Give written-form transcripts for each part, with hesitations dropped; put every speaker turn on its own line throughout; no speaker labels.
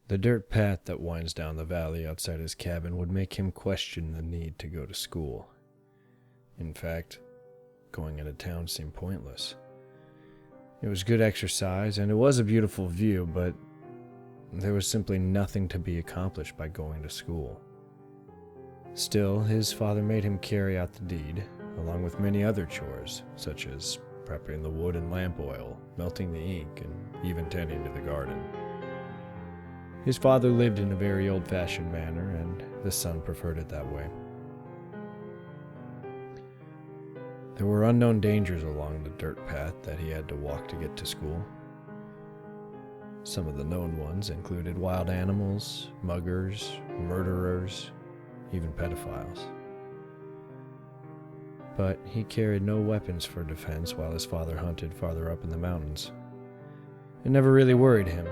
The dirt path that winds down the valley outside his cabin would make him question the need to go to school. In fact, going into town seemed pointless. It was good exercise, and it was a beautiful view, but there was simply nothing to be accomplished by going to school. Still, his father made him carry out the deed, along with many other chores, such as prepping the wood and lamp oil, melting the ink, and even tending to the garden. His father lived in a very old-fashioned manner, and the son preferred it that way. There were unknown dangers along the dirt path that he had to walk to get to school. Some of the known ones included wild animals, muggers, murderers, even pedophiles. But he carried no weapons for defense while his father hunted farther up in the mountains. It never really worried him.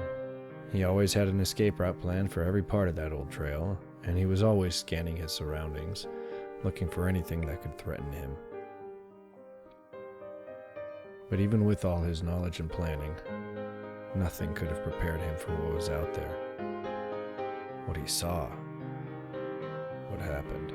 He always had an escape route planned for every part of that old trail, and he was always scanning his surroundings, looking for anything that could threaten him. But even with all his knowledge and planning, nothing could have prepared him for what was out there. What he saw. What happened.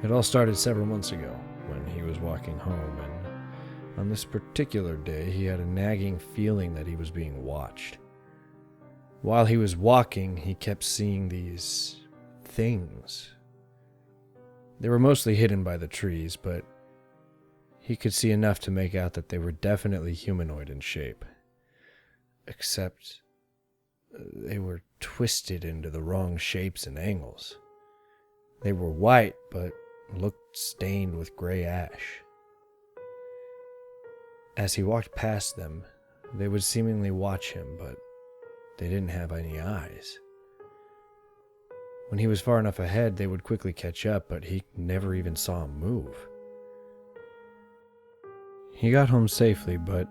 It all started several months ago when he was walking home, and on this particular day he had a nagging feeling that he was being watched. While he was walking, he kept seeing these things. They were mostly hidden by the trees, but he could see enough to make out that they were definitely humanoid in shape. Except they were twisted into the wrong shapes and angles. They were white, but looked stained with gray ash. As he walked past them, they would seemingly watch him, but they didn't have any eyes. When he was far enough ahead, they would quickly catch up, but he never even saw him move. He got home safely, but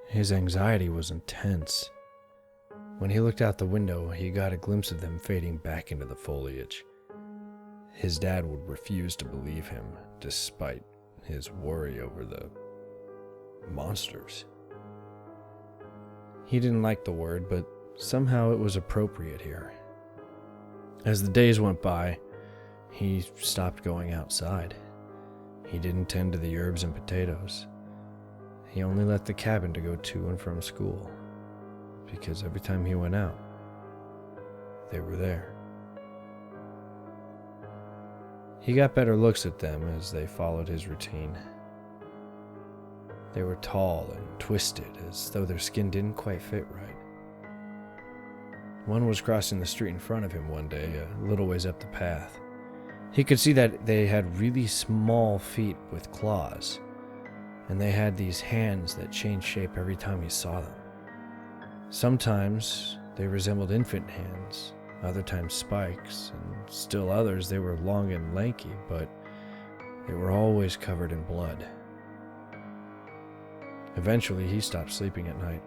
his anxiety was intense. When he looked out the window, he got a glimpse of them fading back into the foliage. His dad would refuse to believe him, despite his worry over the monsters. He didn't like the word, but somehow it was appropriate here. As the days went by, he stopped going outside. He didn't tend to the herbs and potatoes. He only left the cabin to go to and from school, because every time he went out, they were there. He got better looks at them as they followed his routine. They were tall and twisted, as though their skin didn't quite fit right. One was crossing the street in front of him one day, a little ways up the path. He could see that they had really small feet with claws, and they had these hands that changed shape every time he saw them. Sometimes they resembled infant hands, other times spikes, and still others they were long and lanky, but they were always covered in blood. Eventually, he stopped sleeping at night.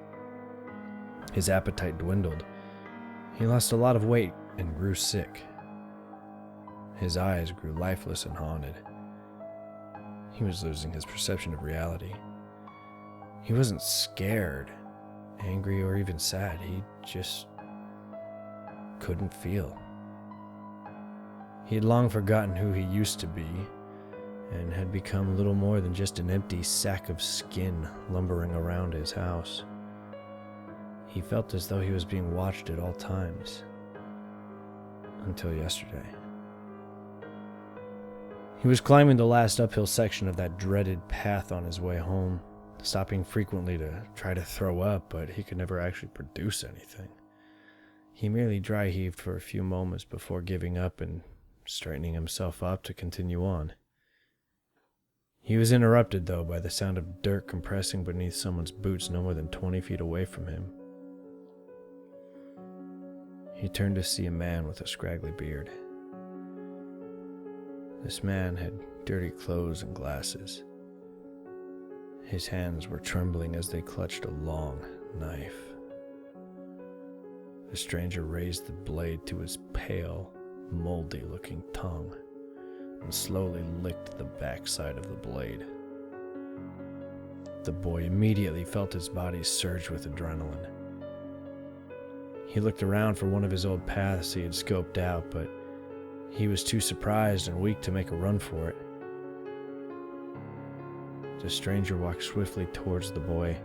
His appetite dwindled. He lost a lot of weight and grew sick. His eyes grew lifeless and haunted. He was losing his perception of reality. He wasn't scared, angry, or even sad. He just couldn't feel. He had long forgotten who he used to be and had become little more than just an empty sack of skin lumbering around his house. He felt as though he was being watched at all times. Until yesterday. He was climbing the last uphill section of that dreaded path on his way home, stopping frequently to try to throw up, but he could never actually produce anything. He merely dry heaved for a few moments before giving up and straightening himself up to continue on. He was interrupted, though, by the sound of dirt compressing beneath someone's boots no more than 20 feet away from him. He turned to see a man with a scraggly beard. This man had dirty clothes and glasses. His hands were trembling as they clutched a long knife. The stranger raised the blade to his pale, moldy-looking tongue and slowly licked the backside of the blade. The boy immediately felt his body surge with adrenaline. He looked around for one of his old paths he had scoped out, but he was too surprised and weak to make a run for it. The stranger walked swiftly towards the boy.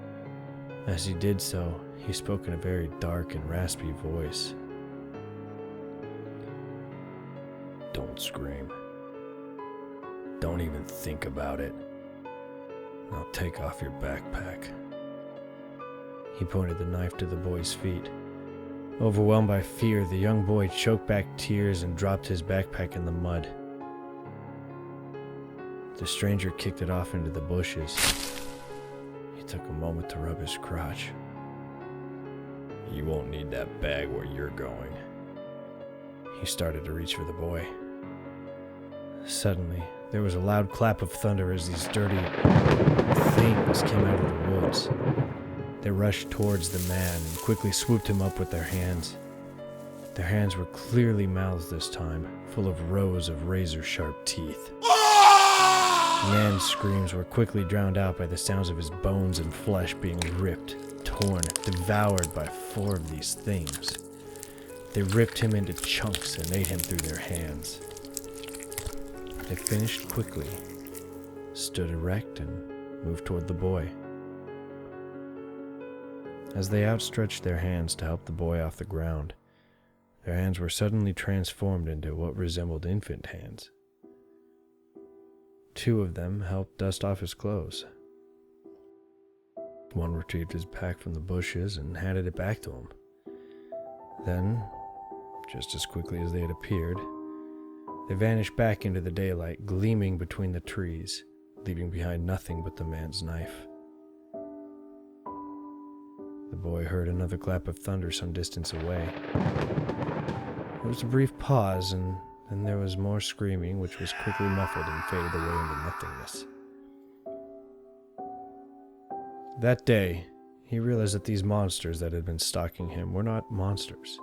As he did so, he spoke in a very dark and raspy voice. "Don't scream. Don't even think about it. Now take off your backpack." He pointed the knife to the boy's feet. Overwhelmed by fear, the young boy choked back tears and dropped his backpack in the mud. The stranger kicked it off into the bushes. He took a moment to rub his crotch. "You won't need that bag where you're going." He started to reach for the boy. Suddenly, there was a loud clap of thunder as these dirty things came out of the woods. They rushed towards the man and quickly swooped him up with their hands. Their hands were clearly mouths this time, full of rows of razor-sharp teeth. The man's screams were quickly drowned out by the sounds of his bones and flesh being ripped, torn, devoured by 4 of these things. They ripped him into chunks and ate him through their hands. They finished quickly, stood erect, and moved toward the boy. As they outstretched their hands to help the boy off the ground, their hands were suddenly transformed into what resembled infant hands. 2 of them helped dust off his clothes. One retrieved his pack from the bushes and handed it back to him. Then, just as quickly as they had appeared, they vanished back into the daylight, gleaming between the trees, leaving behind nothing but the man's knife. The boy heard another clap of thunder some distance away. There was a brief pause, and then there was more screaming, which was quickly muffled and faded away into nothingness. That day, he realized that these monsters that had been stalking him were not monsters.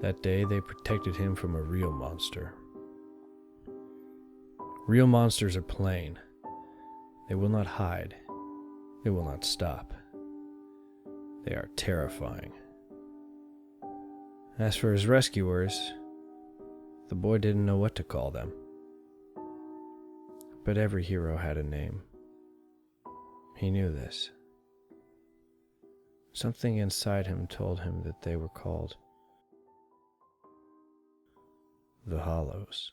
That day, they protected him from a real monster. Real monsters are plain. They will not hide. They will not stop. They are terrifying. As for his rescuers, the boy didn't know what to call them. But every hero had a name. He knew this. Something inside him told him that they were called the Hallows.